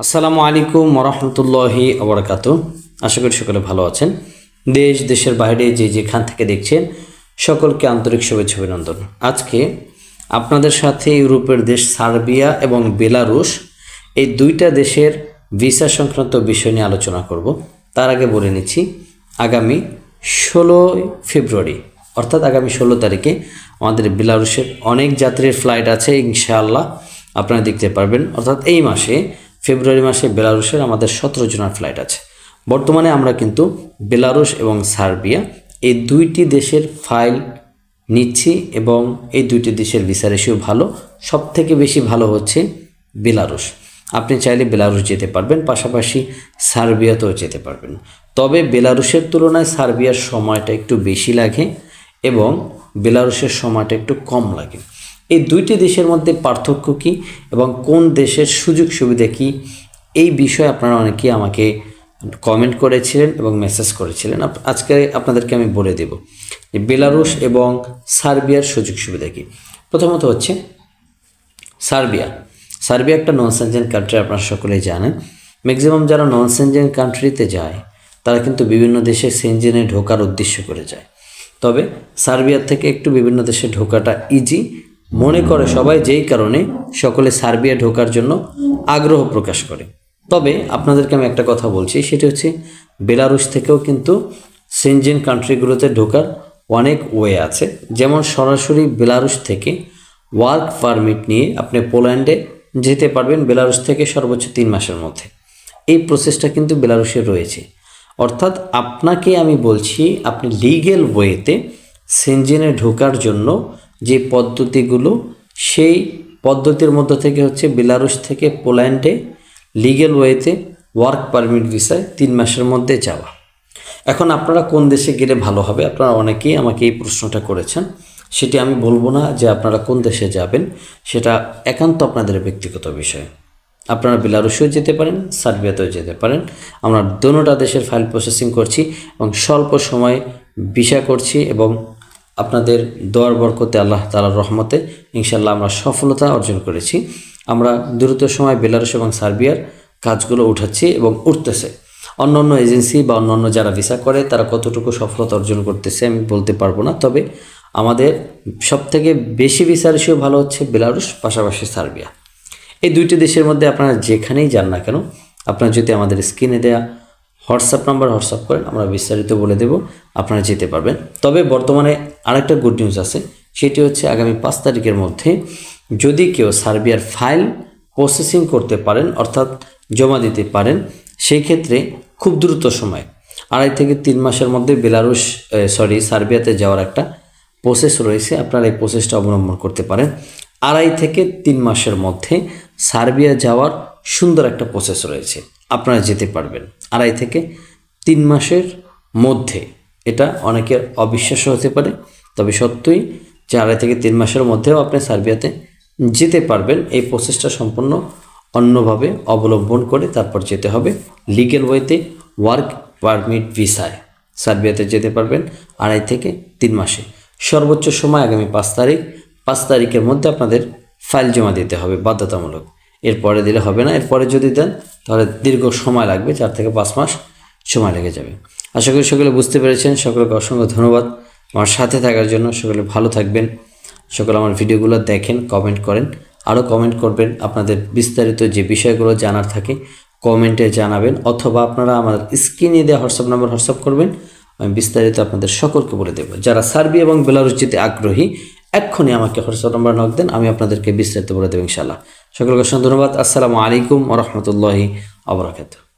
আসসালামু আলাইকুম ওরহমতুল্লাহি ওবরাকাতুহ। আশা করি সকলে ভালো আছেন। দেশ দেশের বাইরে যে যেখান থেকে দেখছেন সকলকে আন্তরিক শুভেচ্ছা অভিনন্দন। আজকে আপনাদের সাথে ইউরোপের দেশ সার্বিয়া এবং বেলারুশ এই দুইটা দেশের ভিসা সংক্রান্ত বিষয় নিয়ে আলোচনা করব। তার আগে বলে নিচ্ছি, আগামী 16 ফেব্রুয়ারি অর্থাৎ আগামী 16 তারিখে আমাদের বেলারুশের অনেক যাত্রীর ফ্লাইট আছে, ইনশাআল্লাহ আপনারা দেখতে পারবেন। অর্থাৎ এই মাসে ফেব্রুয়ারি মাসে বেলারুশের আমাদের 17 জনের ফ্লাইট আছে। বর্তমানে আমরা কিন্তু বেলারুশ এবং সার্বিয়া এই দুইটি দেশের ফাইল নিচ্ছি এবং এই দুইটি দেশের ভিসা রেশিও ভালো। সবথেকে বেশি ভালো হচ্ছে বেলারুশ। আপনি চাইলে বেলারুশ যেতে পারবেন, পাশাপাশি সার্বিয়াতেও যেতে পারবেন। তবে বেলারুশের তুলনায় সার্বিয়ার সময়টা একটু বেশি লাগে এবং বেলারুশের সময়টা একটু কম লাগে। এই দুইটি দেশের মধ্যে পার্থক্য কী এবং কোন দেশের সুযোগ সুবিধা কী, এই বিষয়ে আপনারা অনেকেই আমাকে কমেন্ট করেছিলেন এবং মেসেজ করেছিলেন। আজকে আপনাদেরকে আমি বলে দেব যে বেলারুশ এবং সার্বিয়ার সুযোগ সুবিধা কী। প্রথমত হচ্ছে সার্বিয়া একটা নন সেনজেন কান্ট্রি, আপনারা সকলেই জানেন। ম্যাক্সিমাম যারা নন সেনজেন কান্ট্রিতে যায় তারা কিন্তু বিভিন্ন দেশে সেনজেনে ঢোকার উদ্দেশ্য করে যায়। তবে সার্বিয়ার থেকে একটু বিভিন্ন দেশে ঢোকাটা ইজি মনে করে সবাই, যেই কারণে সকলে সার্বিয়া ঢোকার জন্য আগ্রহ প্রকাশ করে। তবে আপনাদেরকে আমি একটা কথা বলছি, সেটি হচ্ছে বেলারুশ থেকেও কিন্তু সেনজেন কান্ট্রিগুলোতে ঢোকার অনেক ওয়ে আছে। যেমন সরাসরি বেলারুশ থেকে ওয়ার্ক পারমিট নিয়ে আপনি পোল্যান্ডে যেতে পারবেন বেলারুশ থেকে সর্বোচ্চ 3 মাসের মধ্যে। এই প্রসেসটা কিন্তু বেলারুশে রয়েছে। অর্থাৎ আপনাকে আমি বলছি, আপনি লিগ্যাল ওয়েতে সেনজেনে ঢোকার জন্য যে পদ্ধতিগুলো, সেই পদ্ধতির মধ্য থেকে হচ্ছে বেলারুশ থেকে পোল্যান্ডে লিগ্যাল ওয়েতে ওয়ার্ক পারমিট ভিসায় 3 মাসের মধ্যে যাওয়া। এখন আপনারা কোন দেশে গেলে ভালো হবে, আপনারা অনেকেই আমাকে এই প্রশ্নটা করেছেন। সেটি আমি বলবো না যে আপনারা কোন দেশে যাবেন, সেটা একান্ত আপনাদের ব্যক্তিগত বিষয়। আপনারা বেলারুশেও যেতে পারেন, সার্বিয়াতেও যেতে পারেন। আমরা দোনোটা দেশের ফাইল প্রসেসিং করছি এবং স্বল্প সময়ে ভিসা করছি এবং আপনাদের দোয়ার বরকতে আল্লাহ তাআলার রহমতে ইনশাআল্লাহ আমরা সফলতা অর্জন করেছি। আমরা দ্রুত সময় বেলারুশ এবং সার্বিয়ার কাজগুলো উঠাচ্ছি এবং উঠতেছে। অন্য এজেন্সি বা অন্য যারা ভিসা করে তারা কতটুকু সফলতা অর্জন করতেছে আমি বলতে পারবো না। তবে আমাদের সবথেকে বেশি ভিসা রেশিও ভালো হচ্ছে বেলারুশ, পাশাপাশি সার্বিয়া। এই দুইটি দেশের মধ্যে আপনারা যেখানেই যান না কেন, আপনারা যদি আমাদের স্ক্রিনে দেয়া হোয়াটসঅ্যাপ নাম্বার হোয়াটসঅ্যাপ করেন, আমরা বিস্তারিত বলে দেব, আপনারা যেতে পারবেন। তবে বর্তমানে আরেকটা গুড নিউজ আছে, সেটি হচ্ছে আগামী 5 তারিখের মধ্যে যদি কেউ সার্বিয়ার ফাইল প্রসেসিং করতে পারেন, অর্থাৎ জমা দিতে পারেন, সেই ক্ষেত্রে খুব দ্রুত সময় 2.5 থেকে 3 মাসের মধ্যে সার্বিয়াতে যাওয়ার একটা প্রসেস রয়েছে। আপনারা এই প্রসেসটা অবলম্বন করতে পারেন। 2.5 থেকে 3 মাসের মধ্যে সার্বিয়া যাওয়ার সুন্দর একটা প্রসেস রয়েছে, আপনারা যেতে পারবেন 2.5 থেকে 3 মাসের মধ্যে। এটা অনেকের অবিশ্বাস্য হতে পারে, তবে সত্যই যে 2.5 থেকে 3 মাসের মধ্যেও আপনি সার্বিয়াতে যেতে পারবেন। এই প্রসেসটা সম্পূর্ণ অন্যভাবে অবলম্বন করে তারপর যেতে হবে লিগ্যাল ওয়েতে ওয়ার্ক পারমিট ভিসায়। সার্বিয়াতে যেতে পারবেন 2.5 থেকে 3 মাসে। সর্বোচ্চ সময় আগামী 5 তারিখ। 5 তারিখের মধ্যে আপনাদের ফাইল জমা দিতে হবে বাধ্যতামূলক। এরপরে দিলে হবে না। এরপরে যদি দেন তাহলে দীর্ঘ সময় লাগবে, 4 থেকে 5 মাস সময় লেগে যাবে। আশা করি সকলে বুঝতে পেরেছেন। সকলকে অসংখ্য ধন্যবাদ আমার সাথে থাকার জন্য। সকলে ভালো থাকবেন। সকলে আমার ভিডিওগুলো দেখেন, কমেন্ট করেন, আরও কমেন্ট করবেন। আপনাদের বিস্তারিত যে বিষয়গুলো জানার থাকে কমেন্টে জানাবেন, অথবা আপনারা আমার স্ক্রিনে দেওয়া হোয়াটসঅ্যাপ নাম্বার হোয়াটসঅ্যাপ করবেন, আমি বিস্তারিত আপনাদের সকলকে বলে দেবো। যারা সার্বিয়া এবং বেলারুশ যেতে আগ্রহী এক্ষুনি আমাকে হোয়াটসঅ্যাপ নাম্বার নক দেন, আমি আপনাদেরকে বিস্তারিত বলে দেবো ইনশাআল্লাহ। সকলকে অসংখ্য ধন্যবাদ। আসসালামু আলাইকুম ওয়া রাহমাতুল্লাহি ওয়া বারাকাতুহু।